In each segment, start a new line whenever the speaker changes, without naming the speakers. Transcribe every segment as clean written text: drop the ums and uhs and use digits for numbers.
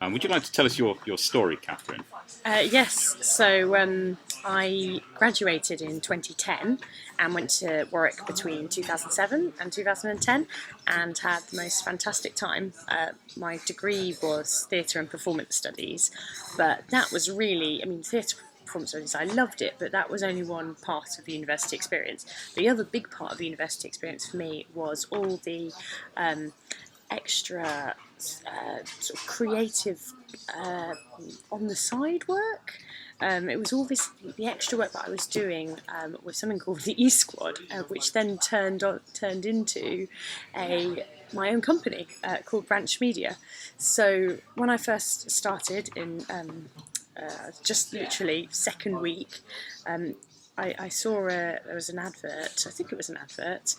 Would you like to tell us your story, Catherine?
Yes, so I graduated in 2010 and went to Warwick between 2007 and 2010 and had the most fantastic time. My degree was theatre and performance studies, but that was really, theatre performance studies, I loved it, but that was only one part of the university experience. The other big part of the university experience for me was all the extra sort of creative on the side work. It was all the extra work that I was doing with something called the E Squad, which then turned into my own company called Branch Media. So when I first started in just literally second week, I saw there was an advert. I think it was an advert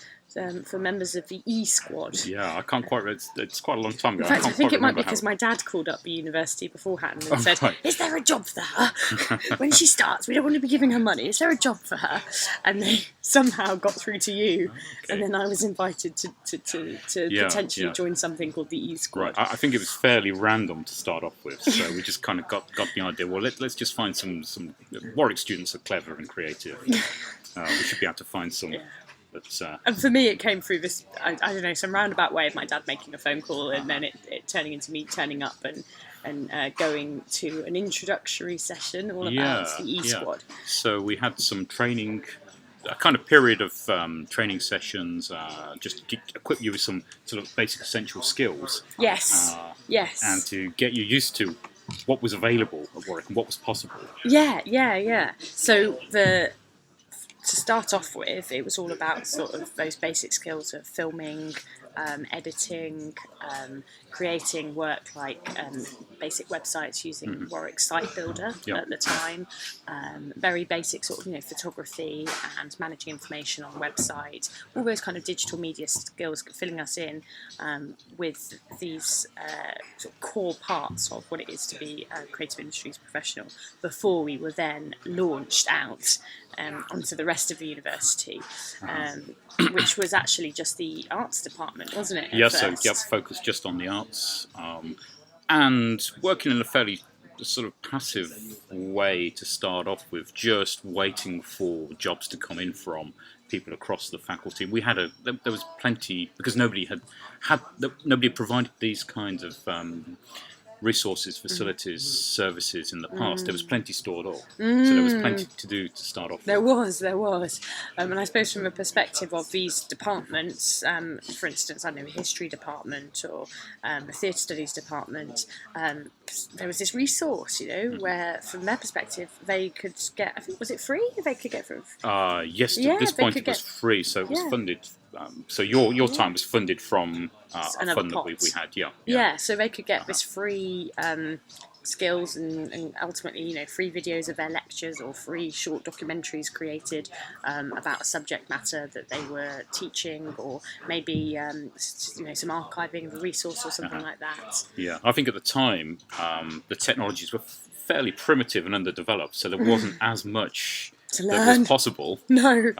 for members of the E Squad.
Yeah, I can't quite. It's quite a long time ago.
In fact, I think it might be because my dad called up the university beforehand and said,
right.
"Is there a job for her when she starts? We don't want to be giving her money. Is there a job for her?" And they somehow got through to you, and then I was invited to potentially join something called the E Squad.
Right. I think it was fairly random to start off with, so we just kind of got the idea. Well, let's just find some. Warwick students are clever and creative. We should be able to find some. Yeah.
And for me, it came through this, I don't know, some roundabout way of my dad making a phone call and then it turning into me turning up and going to an introductory session all about the E Squad.
So we had some training, a kind of period of training sessions, just to equip you with some sort of basic essential skills.
Yes, yes.
And to get you used to what was available at Warwick and what was possible.
Yeah. So to start off with, it was all about sort of those basic skills of filming, editing, creating work like basic websites using Warwick Site Builder at the time, very basic sort of photography and managing information on websites, all those kind of digital media skills filling us in with these sort of core parts of what it is to be a creative industries professional before we were then launched out onto the rest of the university, which was actually just the arts department, wasn't it?
Yeah, so focused just on the arts, and working in a fairly sort of passive way to start off with, just waiting for jobs to come in from people across the faculty. We had there was plenty, because nobody had provided these kinds of resources, facilities, services in the past. There was plenty stored up, so there was plenty to do to start off with.
There was, and I suppose from a perspective of these departments, for instance, I know a history department or a theatre studies department, there was this resource, where from their perspective they could get, I think, was it free? They could get from.
Yes, at this point it was free, so it was funded. So your time was funded from a fund that we had,
Yeah, so they could get this free skills and ultimately, free videos of their lectures or free short documentaries created about a subject matter that they were teaching, or maybe some archiving of a resource or something like that.
Yeah, I think at the time the technologies were fairly primitive and underdeveloped, so there wasn't as much
to learn.
That was possible.
No,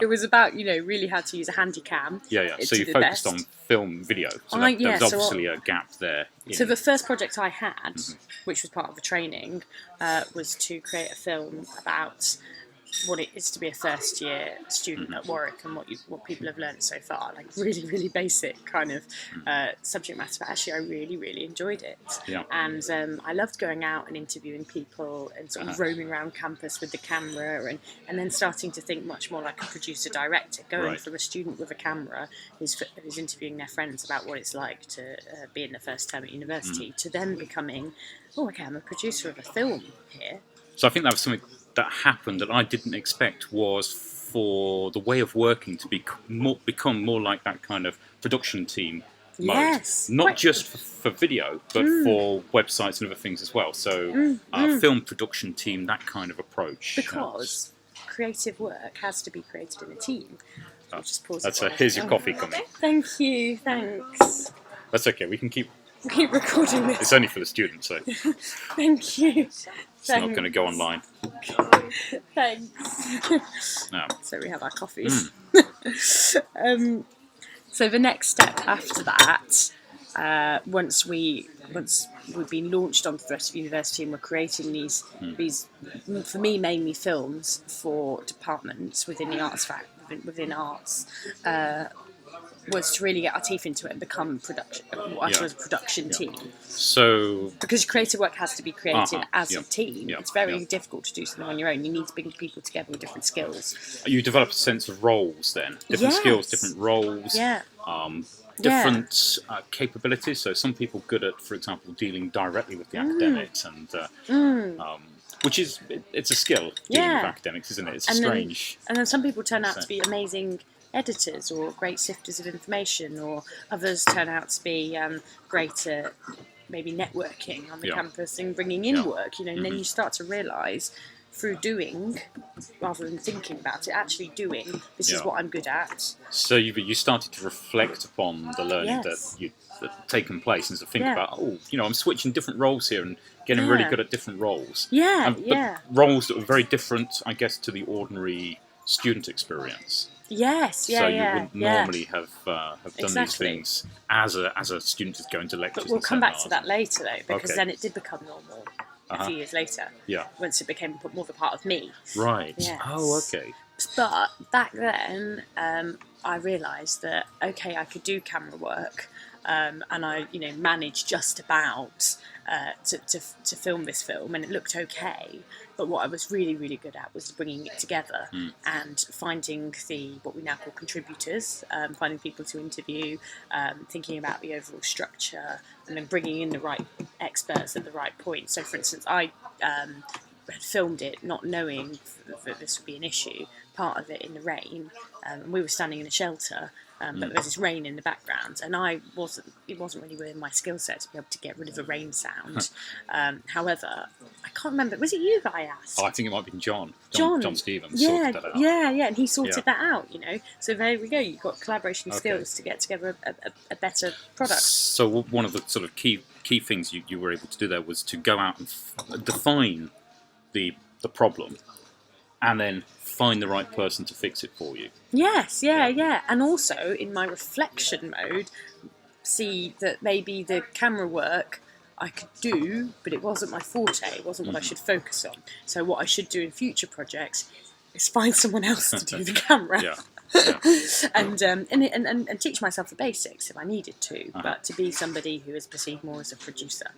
it was about really how to use a handy cam.
Yeah. So you focused on film, video. So there was obviously a gap there.
So the first project I had, which was part of the training, was to create a film about what it is to be a first year student at Warwick and what people have learned so far, like really, really basic kind of subject matter, but actually I really, really enjoyed it. And I loved going out and interviewing people and sort of roaming around campus with the camera and then starting to think much more like a producer director, going from a student with a camera who's interviewing their friends about what it's like to be in the first term at university, to then becoming, I'm a producer of a film here.
So I think that was something that happened that I didn't expect, was for the way of working to become more like that kind of production team mode.
Yes.
Not just for video, but for websites and other things as well. So film production team, that kind of approach.
Because creative work has to be created in a team. I'll just pause
here's your coffee coming.
Thank you, thanks.
That's okay, we can keep
recording this.
It's only for the students, so
thank you.
It's not going to go online.
Thanks.
No.
So we have our coffees. So the next step after that once we'd been launched onto the rest of university and we're creating these for me mainly films for departments within the within arts, was to really get our teeth into it and become a production team.
So
because creative work has to be created as a team, it's very difficult to do something on your own. You need to bring people together with different skills.
You develop a sense of roles then, different skills, different roles. Different capabilities. So some people good at, for example, dealing directly with the academics, and which is it's a skill dealing with academics, isn't it? It's strange.
And then some people turn out to be amazing editors or great sifters of information, or others turn out to be great at maybe networking on the campus and bringing in work. And then you start to realise through doing, rather than thinking about it, actually doing, this is what I'm good at.
So you started to reflect upon the learning that taken place, and to think about, I'm switching different roles here and getting really good at different roles. But roles that were very different, I guess, to the ordinary student experience. So you wouldn't normally have done these things as a student who's going to lectures.
But we'll come back to that later, though, because then it did become normal a few years later. Once it became more of a part of me.
Right.
Yes.
Oh, okay.
But back then, I realised that I could do camera work, and I managed just about to film this film, and it looked okay. But what I was really, really good at was bringing it together and finding what we now call contributors, finding people to interview, thinking about the overall structure, and then bringing in the right experts at the right point. So, for instance, I had filmed it not knowing that this would be an issue, part of it in the rain, and we were standing in a shelter, but there was this rain in the background, and it wasn't really within my skill set to be able to get rid of the rain sound. However, I can't remember, was it you that I asked?
I think it might have been John Stevens sorted that out.
And he sorted that out, So there we go, you've got collaboration skills to get together a better product.
So one of the sort of key things you were able to do there was to go out and define the problem, and then find the right person to fix it for you.
Yes, and also in my reflection mode, see that maybe the camera work I could do, but it wasn't my forte. It wasn't what I should focus on. So what I should do in future projects is find someone else to do the camera. And teach myself the basics if I needed to, but to be somebody who is perceived more as a producer.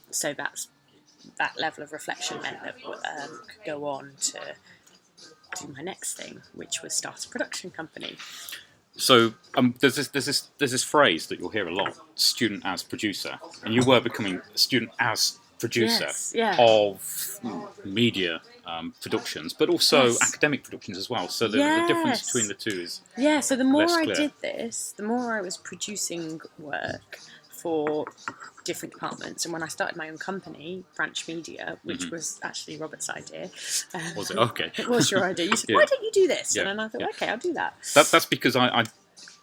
So that level of reflection meant that I could go on to do my next thing, which was start a production company.
So there's this phrase that you'll hear a lot: student as producer, and you were becoming a student as producer of media productions, but also academic productions as well. So the difference between the two is
so the more I did this, the more I was producing work for different departments. And when I started my own company, Branch Media, which was actually Robert's idea.
Was it? Okay.
It was your idea. You said, why don't you do this? And then I thought, okay, I'll do that.
That's because I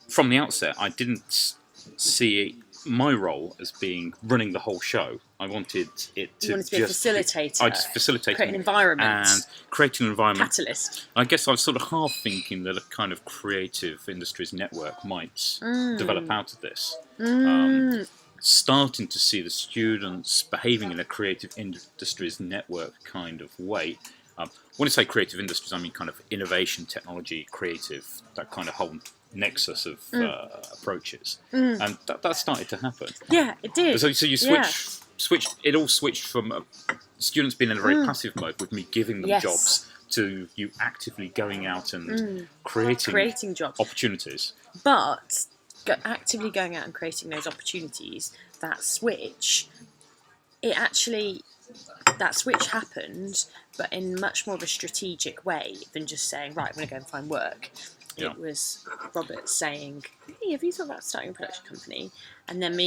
from the outset, I didn't see my role as being running the whole show. I wanted it to
be a facilitator.
I'd facilitate
create an environment.
And create an environment.
Catalyst.
I guess I was sort of half thinking that a kind of creative industries network might develop out of this. Starting to see the students behaving in a creative industries network kind of way. When I say creative industries, I mean kind of innovation, technology, creative, that kind of whole nexus of approaches. And that started to happen.
Yeah, it did.
So you switched. It all switched from students being in a very passive mode, with me giving them jobs, to you actively going out and creating
jobs,
opportunities.
But actively going out and creating those opportunities, that switch happened, but in much more of a strategic way than just saying, right, I'm going to go and find work. It was Robert saying, hey, have you thought about starting a production company? And then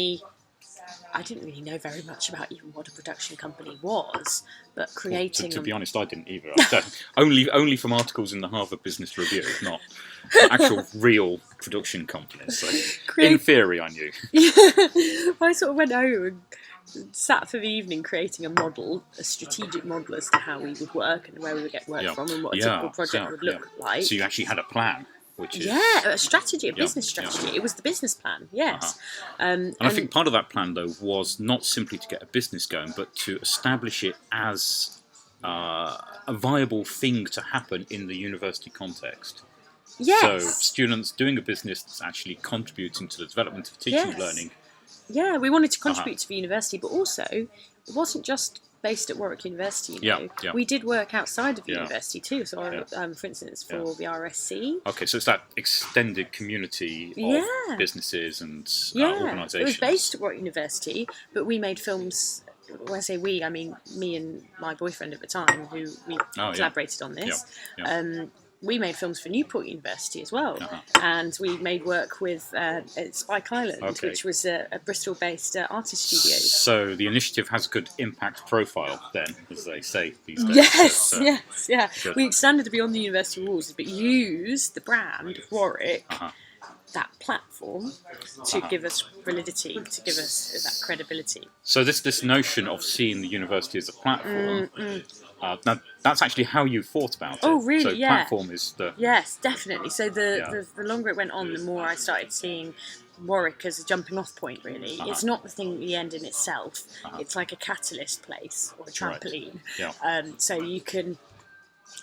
I didn't really know very much about even what a production company was, but creating...
To be honest, I didn't either. only from articles in the Harvard Business Review, not actual real production companies. So in theory, I knew.
I sort of went home and sat for the evening creating a strategic model as to how we would work and where we would get work from and what a typical project would look like.
So you actually had a plan. which is
a strategy, a business strategy. It was the business plan, yes.
And I think part of that plan, though, was not simply to get a business going, but to establish it as a viable thing to happen in the university context.
Yes.
So students doing a business that's actually contributing to the development of teaching and learning.
Yeah, we wanted to contribute to the university, but also it wasn't just based at Warwick University. You know? We did work outside of the university too. So, for instance, for the RSC.
Okay, so it's that extended community of businesses and organisations.
It was based at Warwick University, but we made films. When I say we, I mean me and my boyfriend at the time, who we collaborated on this. We made films for Newport University as well, and we made work with Spike Island, which was a Bristol-based artist studio.
So the initiative has a good impact profile, then, as they say these days.
Yes. Good. We expanded beyond the university walls, but used the brand of Warwick, that platform, to give us validity, to give us that credibility.
So this notion of seeing the university as a platform. Now, that's actually how you thought about it.
Oh, really?
So platform is the...
Yes, definitely. So the longer it went on, the more I started seeing Warwick as a jumping off point, really. It's not the thing at the end in itself. It's like a catalyst place or a trampoline. So you can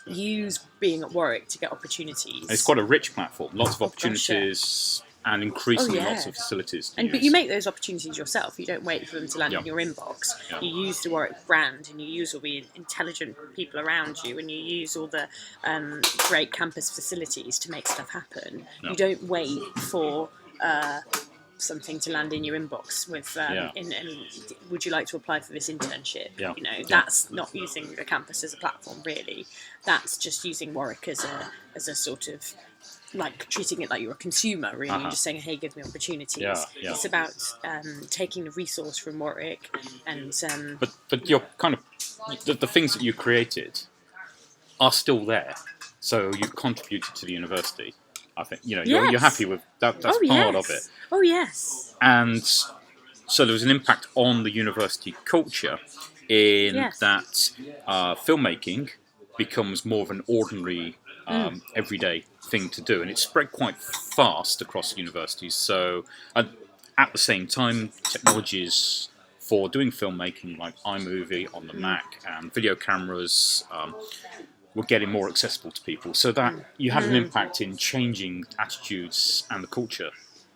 use being at Warwick to get opportunities.
It's quite a rich platform. Lots of opportunities... And increasingly lots of facilities to use.
But you make those opportunities yourself. You don't wait for them to land in your inbox. You use the Warwick brand, and you use all the intelligent people around you, and you use all the great campus facilities to make stuff happen. You don't wait for something to land in your inbox with would you like to apply for this internship? You know, that's not using the campus as a platform, really. That's just using Warwick as a sort of, like, treating it like you're a consumer, really, and just saying, hey, give me opportunities. It's about taking the resource from Warwick and...
But you're kind of... The things that you created are still there. So you've contributed to the university, I think. You know, you're happy with that. That's part of it.
Oh, yes.
And so there was an impact on the university culture in that filmmaking becomes more of an ordinary, everyday thing to do, and it spread quite fast across universities. So at the same time, technologies for doing filmmaking like iMovie on the Mac and video cameras were getting more accessible to people, so that you had an impact in changing attitudes and the culture.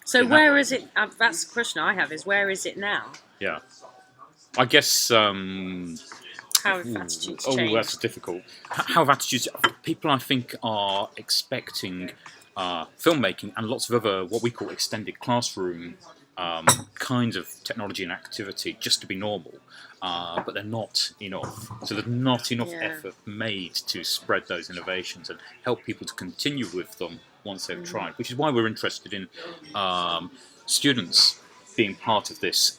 So where is it? That's the question I have, is where is it now?
I guess
how have attitudes changed?
That's difficult. How have attitudes... People, I think, are expecting filmmaking and lots of other, what we call extended classroom kinds of technology and activity just to be normal, but they're not enough. So there's not enough effort made to spread those innovations and help people to continue with them once they've tried, which is why we're interested in students being part of this,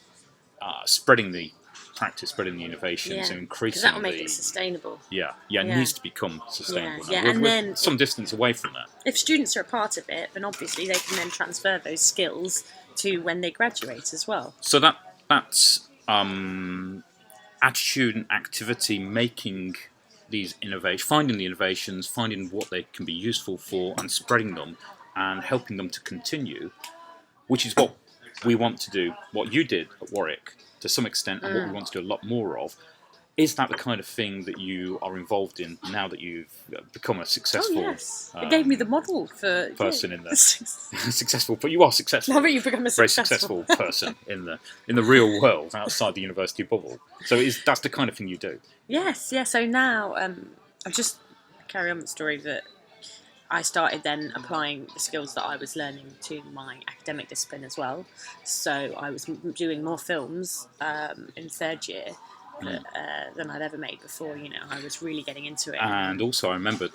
spreading the practice, spreading the innovations, and increasing
that will make it sustainable.
It needs to become sustainable.
And then
some distance away from that.
If students are a part of it, then obviously they can then transfer those skills to when they graduate as well.
So that's attitude and activity, making these innovations, finding the innovations, finding what they can be useful for, and spreading them and helping them to continue, which is what we want to do. What you did at Warwick, to some extent, and what we want to do a lot more of. Is that the kind of thing that you are involved in now that you've become a successful
it gave me the model for
person in the successful, but you are successful.
Now that you've become a
very successful person in the real world outside the university bubble. So that's the kind of thing you do. Yes.
So now I'll just carry on the story that I started then applying the skills that I was learning to my academic discipline as well. So I was doing more films in third year than I'd ever made before. You know, I was really getting into it.
And also I remember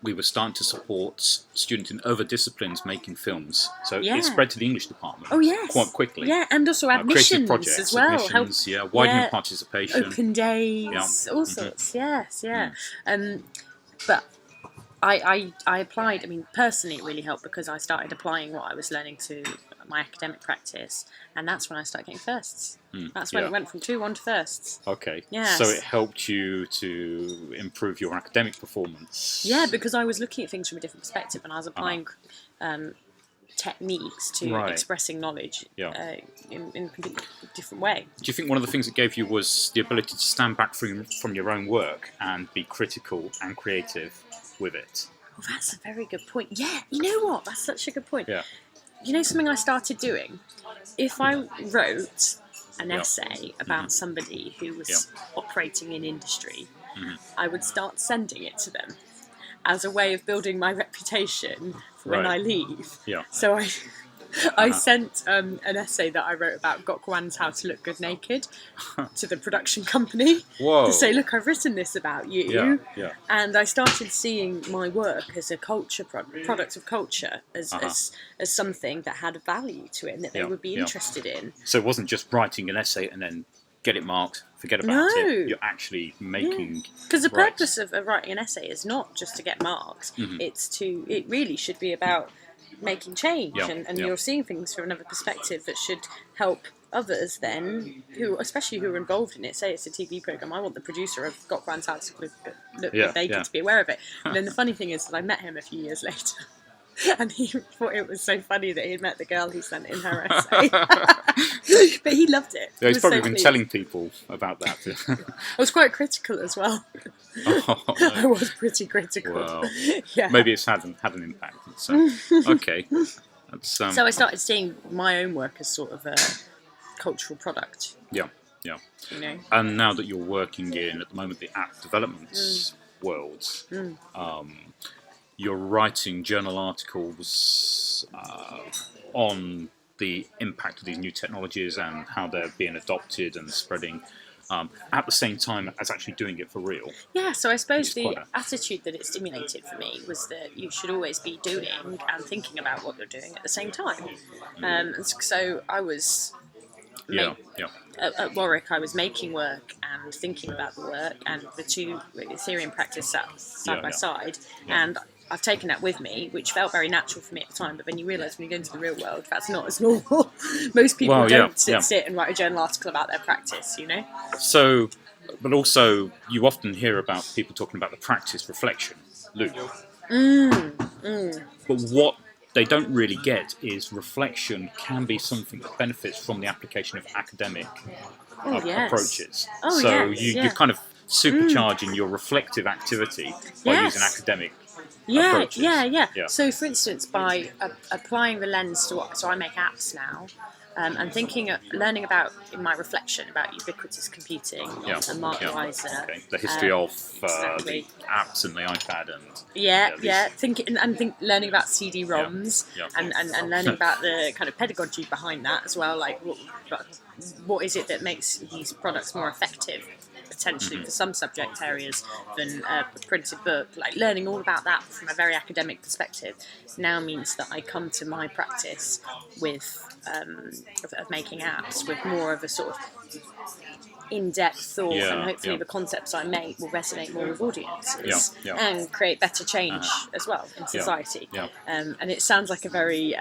we were starting to support students in other disciplines making films. So it spread to the English department quite quickly.
Yeah, and also admissions
projects,
as well.
Widening participation.
Open days, all sorts. But I applied. I mean, personally, it really helped because I started applying what I was learning to my academic practice, and that's when I started getting firsts. That's when
yeah.
it went from 2-1 to firsts.
Okay.
Yes.
So it helped you to improve your academic performance.
Yeah, because I was looking at things from a different perspective, and I was applying techniques to
Right.
expressing knowledge
Yeah.
in a completely different way.
Do you think one of the things it gave you was the ability to stand back from your own work and be critical and creative with it?
Oh, that's a very good point. Yeah, you know what? That's such a good point.
Yeah.
You know something I started doing? If I wrote an essay about somebody who was operating in industry, I would start sending it to them as a way of building my reputation for when
Right.
I leave.
Yeah.
So I sent an essay that I wrote about Gok Wan's How to Look Good Naked to the production company
Whoa.
to say, look, I've written this about you.
Yeah. Yeah.
And I started seeing my work as a culture product of culture, as something that had value to it and that they would be interested in.
So it wasn't just writing an essay and then get it marked, forget about
No.
it. You're actually making.
Because the
Right.
purpose of writing an essay is not just to get marked. It really should be about making change,
Yeah,
and
yeah.
you're seeing things from another perspective that should help others then, especially who are involved in it. Say it's a TV program, I want the producer of Gok Wan's How to Look Good Naked to be aware of it. And then the funny thing is that I met him a few years later. And he thought it was so funny that he'd met the girl who sent in her essay. But he loved it.
Yeah,
He
he's
was
probably
so
been
pleased.
telling people about that.
I was quite critical as well.
Oh,
I was pretty critical.
Wow.
Yeah.
Maybe it's had an impact. So, okay. That's,
So I started seeing my own work as sort of a cultural product,
yeah, yeah.
you know.
And now that you're working in, at the moment, the app development world, you're writing journal articles on the impact of these new technologies and how they're being adopted and spreading, at the same time as actually doing it for real.
Yeah, so I suppose
It's
the
quite a-
attitude that it stimulated for me was that you should always be doing and thinking about what you're doing at the same time. And so I was
Yeah, yeah.
at Warwick, I was making work and thinking about the work, and the two theory and practice sat side by side. And I've taken that with me, which felt very natural for me at the time. But then you realise when you go into the real world, that's not as normal. Most people
Well, yeah,
don't
yeah.
sit and write a journal article about their practice, you know.
So, but also, you often hear about people talking about the practice reflection loop. But what they don't really get is reflection can be something that benefits from the application of academic
Yes.
approaches.
Oh,
so
yes,
you're kind of supercharging your reflective activity by
Yes.
using academic
Yeah,
approaches.
yeah.
Yeah.
So, for instance, by applying the lens to what, so I make apps now, and learning about in my reflection about ubiquitous computing and Mark Weiser.
Okay. The history of
exactly.
the apps and the iPad and
Learning about CD-ROMs
Yeah.
and learning about the kind of pedagogy behind that as well. Like, what is it that makes these products more effective? Potentially for some subject areas than a printed book, like learning all about that from a very academic perspective now means that I come to my practice with of making apps with more of a sort of in-depth thought, and hopefully the concepts I make will resonate more with audiences and create better change as well in society. And it sounds like a very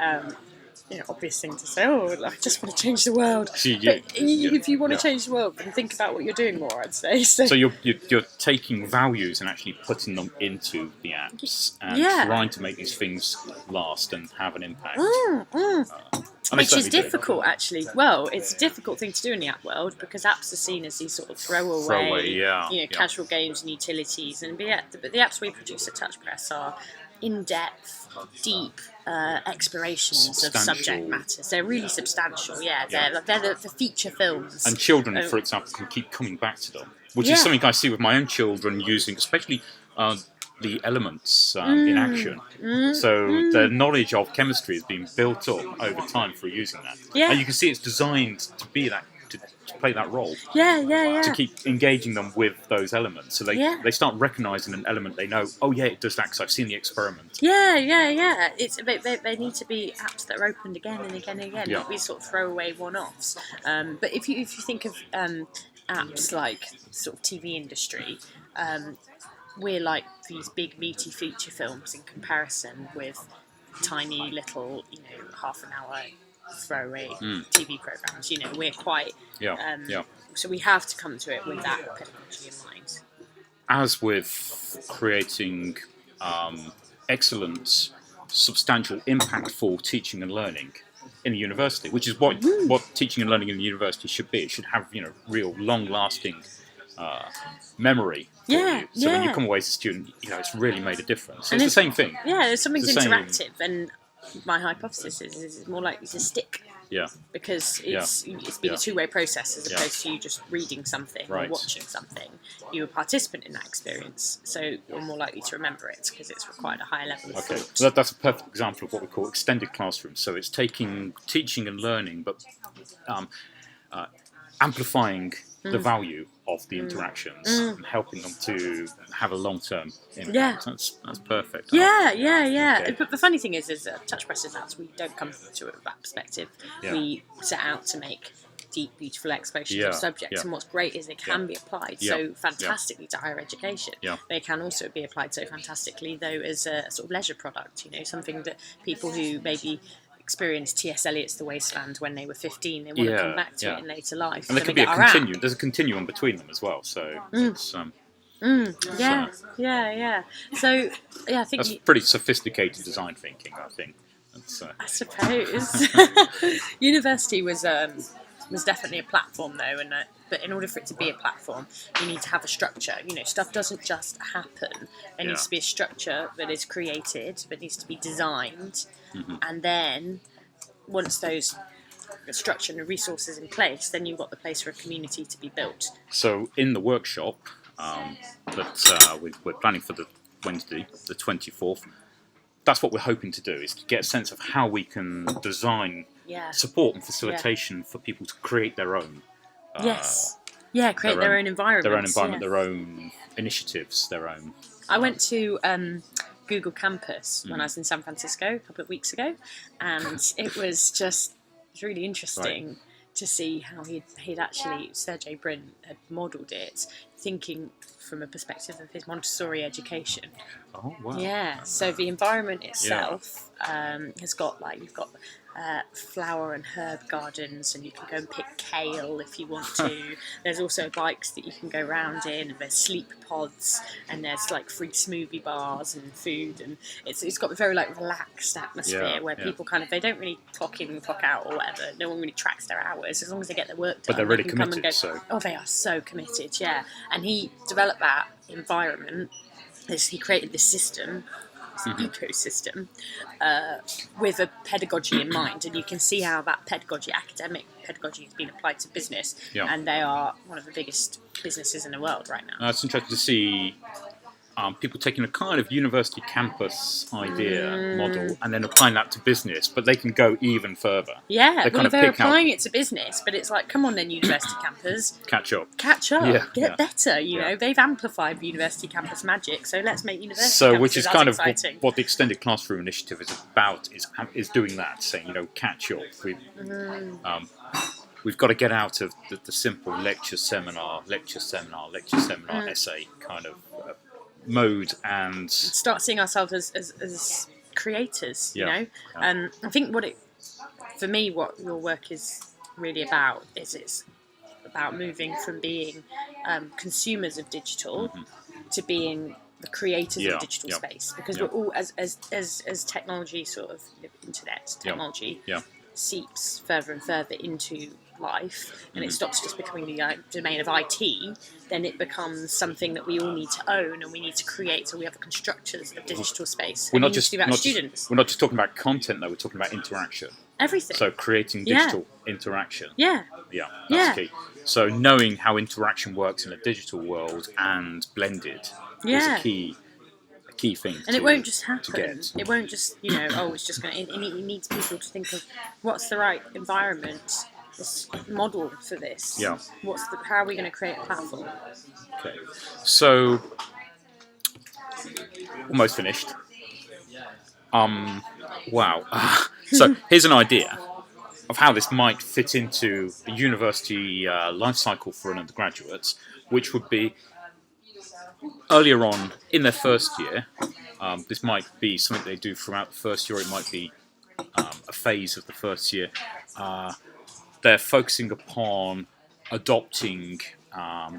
obvious thing to say, I just want to change the world. If you want to change the world, then think about what you're doing more, I'd say. So
you're taking values and actually putting them into the apps and trying to make these things last and have an impact.
Which is difficult, actually. Well, it's a difficult thing to do in the app world because apps are seen as these sort of throwaway, casual games and utilities. And but the apps we produce at TouchPress are in-depth, deep explorations of subject matters. They're really substantial. They're the feature films.
And children, for example, can keep coming back to them, which is something I see with my own children using, especially the elements in action. So their knowledge of chemistry has been built up over time through using that. And you can see it's designed to be that, to play that role. To keep engaging them with those elements. So they start recognising an element they know, it does that because I've seen the experiment.
It's they need to be apps that are opened again and again and again, not be sort of throwaway one-offs. But if you think of apps like sort of TV industry, we're like these big meaty feature films in comparison with tiny little, half an hour throwaway TV programs. You know, we're quite
yeah.
so we have to come to it with that pedagogy in mind.
As with creating excellent, substantial, impactful teaching and learning in a university, which is what teaching and learning in the university should be. It should have, you know, real, long-lasting memory for you. So when you come away as a student, you know, it's really made a difference. It's the same thing.
Yeah, there's something
It's the same.
interactive, and my hypothesis is it's more likely to stick.
Yeah.
Because it's been a two-way process as opposed to you just reading something
Right.
or watching something. You're a participant in that experience, so you're more likely to remember it because it's required a higher level of
Okay,
thought.
so that's a perfect example of what we call extended classrooms. So it's taking teaching and learning, but amplifying the value of the interactions and helping them to have a long-term impact.
Yeah.
That's perfect.
Yeah.
Okay.
But the funny thing is Touch Press Labs, we don't come to it with that perspective.
Yeah.
We set out to make deep, beautiful expositions
Yeah,
of subjects,
yeah.
and what's great is they can be applied
Yeah,
so fantastically to higher education.
Yeah.
They can also be applied so fantastically, though, as a sort of leisure product. You know, something that people who maybe experienced T.S. Eliot's The Wasteland when they were 15, they want to come back to it in later life.
And there
when
could be
they
a
get around.
continuum. There's a continuum between them as well. So it's,
Yeah. So, yeah, I think
that's pretty sophisticated design thinking, I think. That's,
I suppose university was definitely a platform, though, and but in order for it to be a platform, you need to have a structure. You know, stuff doesn't just happen. There needs to be a structure that is created, that needs to be designed, and then once those structure and resources in place, then you've got the place for a community to be built.
So in the workshop that we're planning for the Wednesday, the 24th, that's what we're hoping to do, is to get a sense of how we can design support and facilitation for people to create their own.
Create their own environment.
Their own initiatives, their own.
I went to Google Campus when I was in San Francisco a couple of weeks ago, and it was really interesting to see how he'd actually, Sergey Brin had modelled it, thinking from a perspective of his Montessori education.
Oh wow!
Yeah, so the environment itself has got you've got flower and herb gardens, and you can go and pick kale if you want to. There's also bikes that you can go round in, and there's sleep pods, and there's like free smoothie bars and food, and it's got a very relaxed atmosphere where people they don't really clock in and clock out or whatever. No one really tracks their hours as long as they get their work done.
But they're really
they can come
committed.
and go, they are so committed, and he developed that environment. He created this system. Ecosystem with a pedagogy in mind, and you can see how that pedagogy, academic pedagogy, has been applied to business, and they are one of the biggest businesses in the world right now.
It's interesting to see people taking a kind of university campus idea model and then applying that to business, but they can go even further.
They're applying it to business, but it's like, come on then, university campus,
catch up,
get better. You know, they've amplified the university campus magic, so let's make university campuses
which is kind of
exciting.
what the extended classroom initiative is about, is doing that, saying, catch up. We've got to get out of the simple lecture seminar essay kind of mode and
start seeing ourselves as creators, you know. I think for me, what your work is really about is it's about moving from being consumers of digital to being the creators of the digital space, because we're all as technology, sort of internet technology, seeps further and further into life, and it stops just becoming the domain of IT, then it becomes something that we all need to own, and we need to create, so we have the constructors of digital space.
We're
not
just
talking about students.
We're not just talking about content, though. We're talking about interaction.
Everything.
So creating digital interaction. That's key. So knowing how interaction works in a digital world and blended is a key thing.
And it won't just happen. It won't just it's just going to. It needs people to think of what's the right environment, this model for this. How are we going to create a platform?
Okay, so almost finished. Wow. So here's an idea of how this might fit into the university life cycle for an undergraduate, which would be earlier on in their first year. This might be something they do throughout the first year. It might be a phase of the first year they're focusing upon adopting,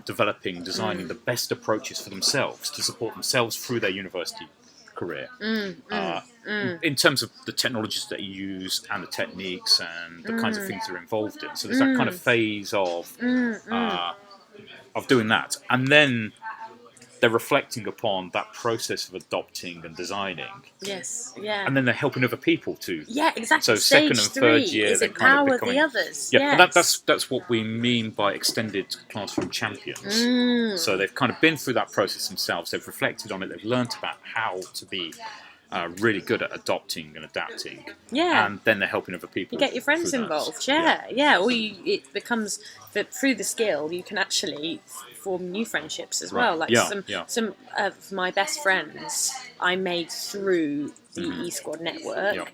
developing, designing the best approaches for themselves to support themselves through their university career. In terms of the technologies that you use and the techniques and the kinds of things they're involved in. So there's that kind of phase of doing that. And then they're reflecting upon that process of adopting and designing.
Yes, yeah.
And then they're helping other people to.
Yeah, exactly.
So
Stage
second and third
3
year,
is
they're kind of
empower
becoming,
the others.
Yeah,
Yes.
that's what we mean by extended classroom champions. So they've kind of been through that process themselves. They've reflected on it. They've learnt about how to be really good at adopting and adapting.
Yeah.
And then they're helping other people.
You get your friends
through that.
involved. Yeah. Or it becomes that through the skill you can actually form new friendships as well. Like some of my best friends I made through the eSquad network,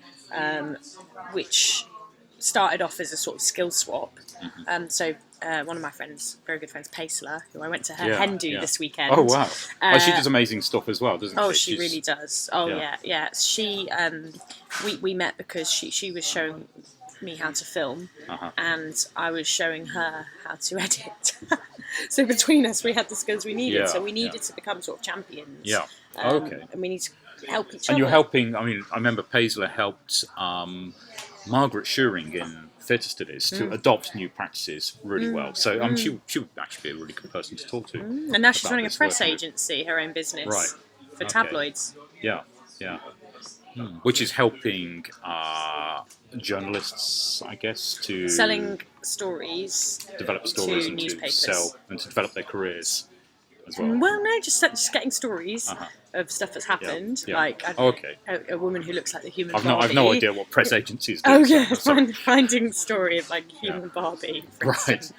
which started off as a sort of skill swap. So one of my friends, very good friends, Paisler, who I went to her hen do this weekend.
Oh wow! She does amazing stuff as well, doesn't she?
Oh, she really does. Oh yeah. She we met because she was showing me how to film, and I was showing her how to edit. So between us, we had the skills we needed. So we needed to become sort of champions.
Yeah.
And we need to help each other.
And you're helping. I mean, I remember Paisler helped Margaret Schuring in theatre studies to adopt new practices really well. So she would actually be a really good person to talk to.
And now she's running a press agency, her own business, for tabloids.
Yeah. Which is helping journalists, I guess, to
selling stories,
develop stories,
to
and
newspapers.
to sell and to develop their careers as well.
Well, no, just getting stories of stuff that's happened. Like a woman who looks like the human Barbie.
I've no idea what press agencies do.
Oh yeah, finding a story of like human Barbie, for instance.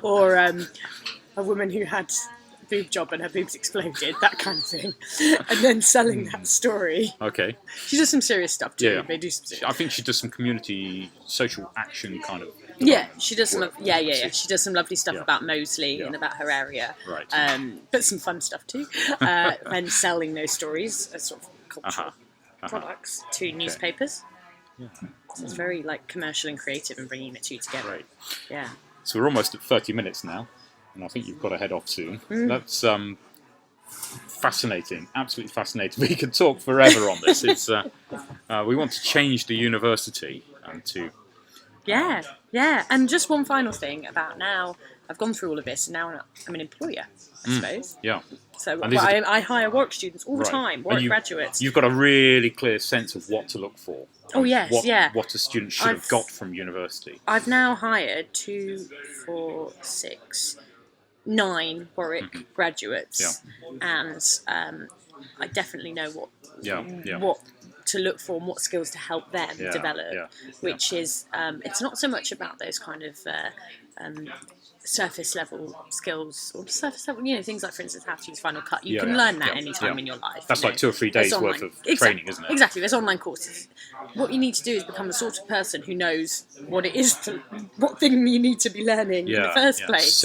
Or a woman who had a boob job and her boobs exploded, that kind of thing, and then selling that story.
Okay.
She does some serious stuff too.
Yeah.
They do some serious.
I think she does some community social action kind of.
Yeah, she does some. She does some lovely stuff about Moseley and about her area.
Right.
But some fun stuff too. And selling those stories as sort of cultural products to newspapers. Yeah. So it's very like commercial and creative and bringing the two together.
Right.
Yeah.
So we're almost at 30 minutes now, and I think you've got to head off soon. That's fascinating, absolutely fascinating. We could talk forever on this. It's we want to change the university and to.
Yeah. And just one final thing about now. I've gone through all of this, and now I'm an employer, I suppose.
Yeah.
So I hire Warwick students all the time, Warwick graduates.
You've got a really clear sense of what to look for.
Oh, yes,
What a student should have got from university.
I've now hired 2, 4, 6, 9 Warwick graduates, and I definitely know what to look for and what skills to help them develop, which is it's not so much about those kind of surface level skills or surface level, things like, for instance, how to use Final Cut. You can learn that anytime in your life.
That's like 2 or 3 days worth of training, isn't it?
Exactly. There's online courses. What you need to do is become the sort of person who knows what it is what thing you need to be learning in the first place.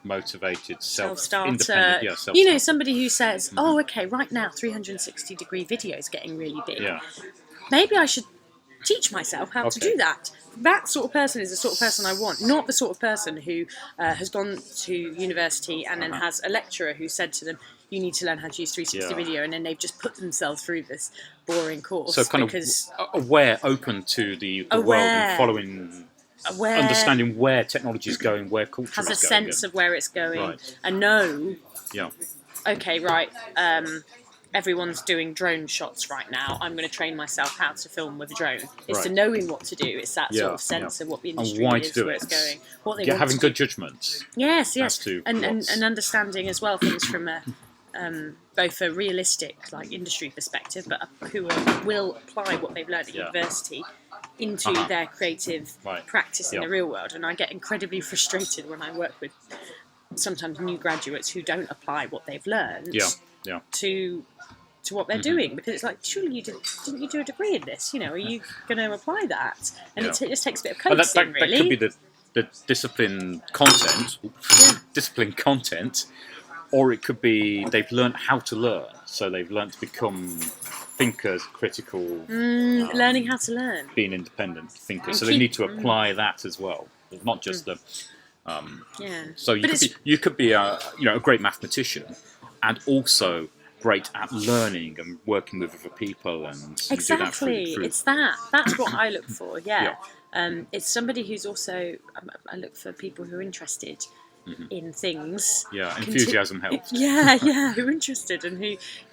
Motivated,
self-starter. Somebody who says, "Oh, okay, right now 360-degree video is getting really big.
Yeah.
Maybe I should teach myself how to do that." That sort of person is the sort of person I want, not the sort of person who has gone to university and then has a lecturer who said to them, "You need to learn how to use 360 video," and then they've just put themselves through this boring course.
So kind of open to the world and following. Understanding where technology is going, where culture is going.
Has a sense of where it's going, and know.
Yeah.
Okay, right. Everyone's doing drone shots right now. I'm going to train myself how to film with a drone. It's to knowing what to do. It's that sort of sense of what the industry is, where it's going, what they want
having
to
good
do.
judgment.
Yes, and understanding as well things from a both a realistic industry perspective, but who will apply what they've learned at university into their creative practice in the real world. And I get incredibly frustrated when I work with sometimes new graduates who don't apply what they've learned to what they're doing, because it's like, surely didn't you do a degree in this? Are you going to apply that? And it just takes a bit of coaxing, really.
That could be the discipline content, or it could be they've learned how to learn, so they've learned to become thinkers, critical,
Learning how to learn.
being independent thinkers.
And
So they need to apply that as well, not just the.
Yeah.
So you could be a great mathematician, and also great at learning and working with other people, and you do that
Exactly.
through.
That's what I look for. Yeah.
Yeah.
It's somebody who's also. I look for people who are interested in things.
Yeah, enthusiasm helps.
Yeah, who are interested and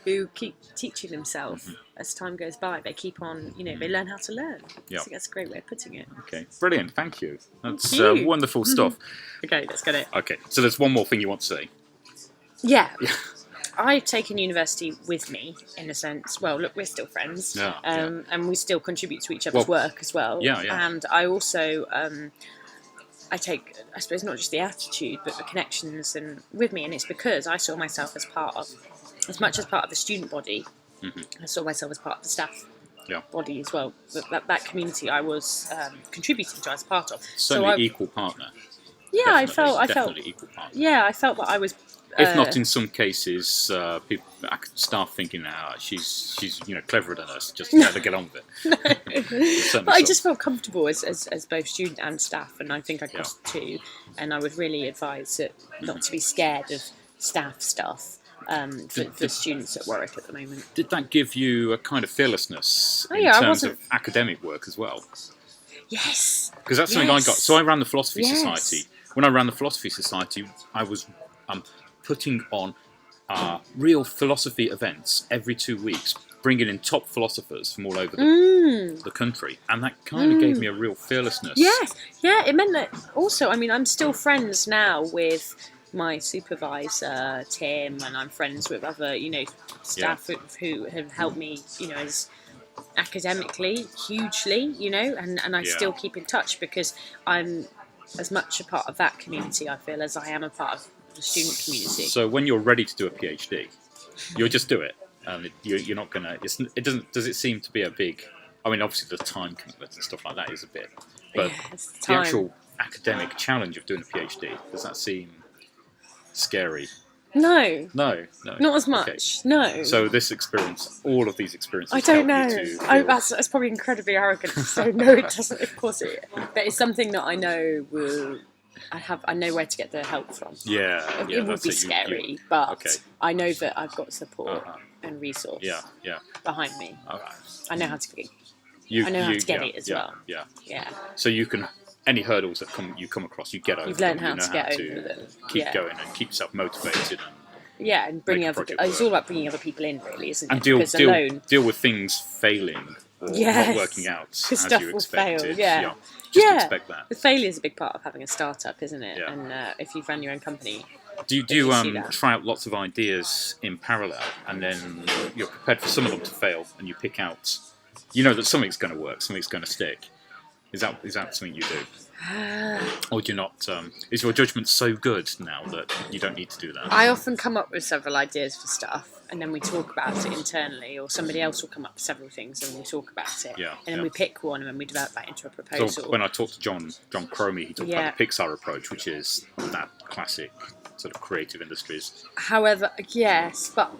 who keep teaching themselves as time goes by. They keep on, they learn how to learn.
Yeah.
I think that's a great way of putting it.
Okay, brilliant. Thank you. That's
you.
wonderful stuff.
Okay, let's get it.
Okay, so there's one more thing you want to say.
Yeah. I've taken university with me, in a sense. Well, look, we're still friends.
Yeah,
and we still contribute to each other's work as well.
Yeah.
And I also, I take, I suppose, not just the attitude, but the connections and with me. And it's because I saw myself as much as part of the student body, I saw myself as part of the staff body as well. That community I was contributing to as part of.
Certainly equal partner.
Yeah,
Definitely,
I felt.
equal partner.
Yeah, I felt that I was.
If not, in some cases, people start thinking, she's cleverer than us. Just let her get on with it.
But I just felt comfortable as both student and staff, and I think I crossed the two. And I would really advise it not to be scared of staff stuff for students at Warwick at the moment.
Did that give you a kind of fearlessness in
I
terms
wasn't.
of academic work as well?
Yes.
Because that's something I got. So I ran the Philosophy
Yes.
Society. When I ran the Philosophy Society, I was putting on real philosophy events every 2 weeks, bringing in top philosophers from all over the country, and that kind of gave me a real fearlessness.
Yes, yeah. It meant that also. I mean, I'm still friends now with my supervisor Tim, and I'm friends with other staff who have helped me as academically hugely, and I still keep in touch because I'm as much a part of that community, I feel, as I am a part of the student community.
So when you're ready to do a PhD, you'll just do it, and you're not gonna. It doesn't. Does it seem to be a big? I mean, obviously the time commitment and stuff like that is a bit, but the actual academic challenge of doing a PhD, does that seem scary?
No,
not
as much.
Okay.
No.
So this experience, all of these experiences,
I don't know.
help you to feel-
That's probably incredibly arrogant to say. No, it doesn't. Of course it. But it's something that I know will. I know where to get the help from.
Yeah,
It would be scary, but
okay.
I know that I've got support and resource
Yeah.
behind me. I know how to get. I know how to get it as well.
Yeah. So you can any hurdles that you come across, you get over.
You've learned
them.
how to get over them.
Keep going and keep yourself motivated.
And bringing
Make a
other.
project
It's
work.
all about bringing other people in, really, isn't it?
And
Because alone,
deal with things failing or not working out as
stuff
you
will fail.
expected.
Yeah.
Just expect that.
The failure is a big part of having a startup, isn't it?
Yeah.
And if you've run your own company.
Do you
see that.
try out lots of ideas in parallel, and then you're prepared for some of them to fail, and you pick out, that something's going to work, something's going to stick? Is that something you do? Or do you not? Is your judgment so good now that you don't need to do that?
I often come up with several ideas for stuff, and then we talk about it internally, or somebody else will come up with several things, and we talk about it.
Yeah,
and then we pick one, and then we develop that into a proposal.
So when I talked to John Cromie, he talked about the Pixar approach, which is that classic sort of creative industries.
However, yes, but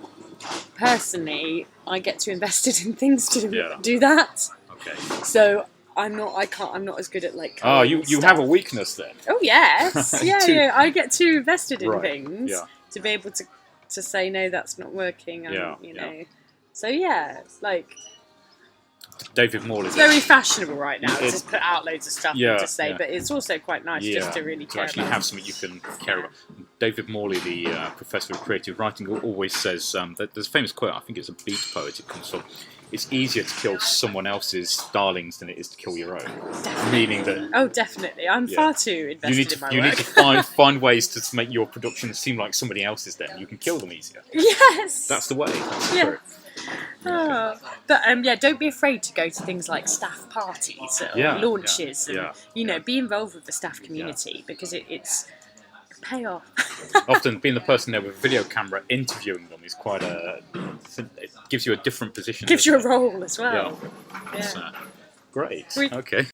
personally, I get too invested in things to do that.
Okay.
So I'm not as good at
you
stuff.
have a weakness then.
Oh yes, yeah. I get too invested in
Right,
things to be able to say no, that's not working. And, So
David Morley.
it's very fashionable right now to just put out loads of stuff and just say,
yeah.
but it's also quite nice just to really care
actually
about.
have something you can care about. David Morley, the professor of creative writing, always says that there's a famous quote. I think it's a Beat poet. It comes from. It's easier to kill someone else's darlings than it is to kill your own.
Definitely.
Meaning that
Oh, definitely. I'm far too invested in my
you
work.
need to find ways to make your production seem like somebody else's. Then you can kill them easier.
Yes.
That's the way. That's the
Yeah.
spirit.
But don't be afraid to go to things like staff parties or launches and be involved with the staff community because it's pay off.
Often being the person there with a video camera interviewing them is quite it gives you a different position.
Gives you a
doesn't it?
role as well.
Yeah. Great.
Sweet.
Okay.